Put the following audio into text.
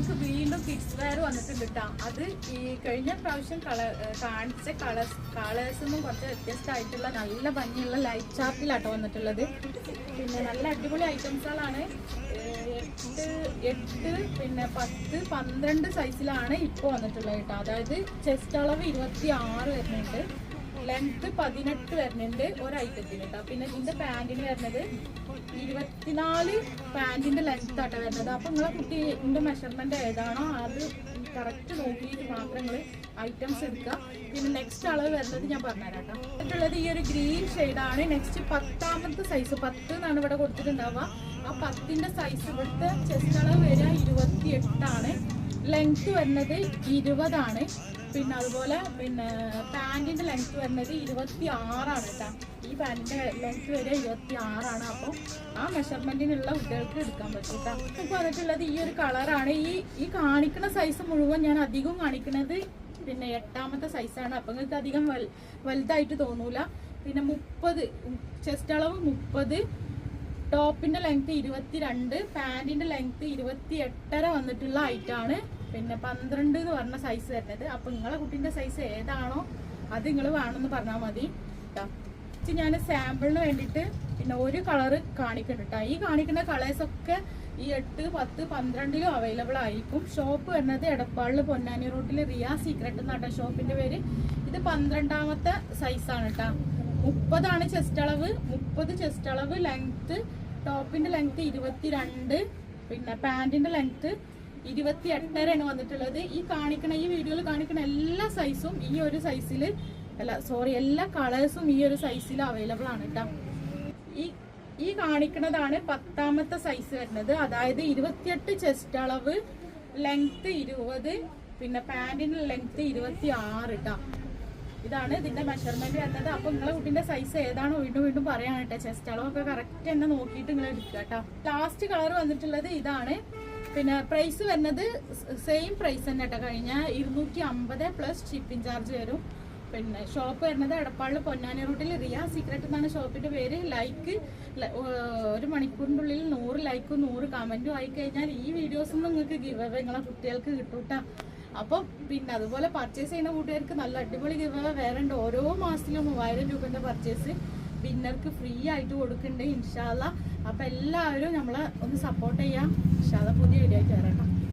നമുക്ക് വീണ്ടും kids wear വന്നിട്ടുണ്ട് കേട്ടോ. അത് ഈ കഴിഞ്ഞ പ്രാവശ്യം കാണിച്ച കളേഴ്സൊന്നും കുറച്ച് വ്യത്യസ്തമായിട്ടുള്ള നല്ല ഭംഗിയുള്ള ലൈറ്റ് ചാർട്ടിലാട്ടോ വന്നിട്ടുള്ളത്. പിന്നെ നല്ല അടിപൊളി ഐറ്റംസുകളാണ്. 8 പിന്നെ 10 12 സൈസിലാണ് ഇപ്പോൾ വന്നിട്ടുള്ളത് കേട്ടോ. അതായത് ചെസ്റ്റ് അളവ് 26 വരുന്നുണ്ട്, ലെങ്ത് 18 വരുന്നുണ്ട് ഒരു ഐറ്റത്തിന് കേട്ടോ. പിന്നെ ഇതിന്റെ പാൻറ്റിന് വരുന്നത് 24 പാൻറ്റിന്റെ ലെങ്ത് ആട്ടോ വരുന്നത്. അപ്പൊ നിങ്ങളെ കുട്ടിന്റെ മെഷർമെന്റ് ഏതാണോ അത് കറക്റ്റ് നോക്കിയിട്ട് മാത്രം നിങ്ങൾ ഐറ്റംസ് എടുക്കുക. പിന്നെ നെക്സ്റ്റ് അളവ് വരുന്നത് ഞാൻ പറഞ്ഞുതരാം കേട്ടോ. എന്നിട്ടുള്ളത് ഈ ഒരു ഗ്രീൻ ഷെയ്ഡാണ്. നെക്സ്റ്റ് 10ാമത്തെ സൈസ് 10 എന്നാണ് ഇവിടെ കൊടുത്തിട്ടുണ്ടാവുക. ആ 10ന്റെ സൈസ് ഇവിടുത്തെ ചെസ്റ്റ് അളവ് വരിക 28 ലെങ്ത് വരുന്നത് 20 പിന്നെ അതുപോലെ പിന്നെ പാൻറ്റിന്റെ ലെങ്ത് വരുന്നത് 26 കേട്ടോ. ഈ പാൻറ്റിന്റെ ലെങ്ത് വരെ 26. അപ്പോൾ ആ മെഷർമെന്റിനുള്ള കുട്ടികൾക്ക് എടുക്കാൻ പറ്റും കേട്ടോ. നമുക്ക് വന്നിട്ടുള്ളത് ഈ ഒരു കളറാണ്. ഈ കാണിക്കുന്ന സൈസ് മുഴുവൻ ഞാൻ അധികം കാണിക്കുന്നത് പിന്നെ 8ാമത്തെ സൈസാണ്. അപ്പം നിങ്ങൾക്ക് അധികം വലുതായിട്ട് തോന്നൂല. പിന്നെ 30 ചെസ്റ്റ് അളവ് 30, ടോപ്പിന്റെ ലെങ്ത് 22, പാൻറ്റിന്റെ ലെങ്ത് 28 വന്നിട്ടുള്ള ഐറ്റാണ്. പിന്നെ 12 എന്ന് പറഞ്ഞ സൈസ് വരുന്നത്. അപ്പൊ നിങ്ങളെ കുട്ടീന്റെ സൈസ് ഏതാണോ അത് നിങ്ങൾ വേണമെന്ന് പറഞ്ഞാൽ മതി കേട്ടോ. ഞാൻ സാമ്പിളിന് വേണ്ടിയിട്ട് പിന്നെ ഒരു കളറ് കാണിക്കുന്നുണ്ട് കേട്ടോ. ഈ കാണിക്കുന്ന കളേഴ്സൊക്കെ ഈ 8, 10, 12 അവൈലബിൾ ആയിരിക്കും. ഷോപ്പ് വരുന്നത് എടപ്പാളിൽ പൊന്നാനി റോഡിൽ റിയ സീക്രട്ട് എന്നാട്ടോ ഷോപ്പിന്റെ പേര്. ഇത് 12ാമത്തെ സൈസാണ് കേട്ടോ. 30 ചെസ്റ്റ് അളവ്, 30 ചെസ്റ്റ് അളവ്, ലെങ്ത് ടോപ്പിന്റെ ലെങ്ത് 22, പിന്നെ പാൻറ്റിന്റെ ലെങ്ത് 28 വന്നിട്ടുള്ളത്. ഈ വീഡിയോയിൽ കാണിക്കുന്ന എല്ലാ സൈസും ഈ ഒരു സൈസിൽ എല്ലാ കളേഴ്സും ഈ ഒരു സൈസിൽ അവൈലബിൾ ആണ് കേട്ടോ. ഈ കാണിക്കുന്നതാണ് 10ാമത്തെ സൈസ് വരുന്നത്. അതായത് 28 ചെസ്റ്റ് അളവ്, ലെങ്ത് 20, പിന്നെ പാൻറ്റിന്റെ ലെങ്ത് 26 കേട്ടോ. ഇതാണ് ഇതിന്റെ മെഷർമെന്റ് വരുന്നത്. അപ്പൊ നിങ്ങളെ കുട്ടിന്റെ സൈസ് ഏതാണോ വീണ്ടും പറയാൻ കേട്ടോ. ചെസ്റ്റ് അളവൊക്കെ കറക്റ്റ് തന്നെ നോക്കിയിട്ട് നിങ്ങൾ എടുക്കുക കേട്ടോ. ലാസ്റ്റ് കളർ വന്നിട്ടുള്ളത് ഇതാണ്. പിന്നെ പ്രൈസ് വരുന്നത് സെയിം പ്രൈസ് തന്നെ കേട്ടോ. കഴിഞ്ഞ 250 പ്ലസ് ഷിപ്പിംഗ് ചാർജ് വരും. പിന്നെ ഷോപ്പ് വരുന്നത് എടപ്പാളിൽ പൊന്നാനി റൂട്ടിൽ റിയ സീക്രട്ട് എന്നാണ് ഷോപ്പിന്റെ പേര്. ഒരു മണിക്കൂറിൻ്റെ ഉള്ളിൽ 100 ലൈക്കും 100 കമന്റും ആയി കഴിഞ്ഞാൽ ഈ വീഡിയോസ് നിങ്ങൾക്ക് ഗിവ് അവേ നിങ്ങളെ കുട്ടികൾക്ക് കിട്ടൂട്ടാ. അപ്പം പിന്നെ അതുപോലെ പർച്ചേസ് ചെയ്യുന്ന കൂട്ടുകാർക്ക് നല്ല അടിപൊളി ഗിവ് അവേ വേറെ ഉണ്ട്. ഓരോ മാസത്തിലും 3000 രൂപന്റെ പർച്ചേസ് വിന്നർക്ക് ഫ്രീ ആയിട്ട് കൊടുക്കുന്നുണ്ട് ഇൻഷാ അല്ലാഹ്. അപ്പൊ എല്ലാവരും നമ്മളെ ഒന്ന് സപ്പോർട്ട് ചെയ്യാം. ഇൻഷാ അല്ലാഹ് പുതിയ വീഡിയോ ആയിട്ട് വരാം.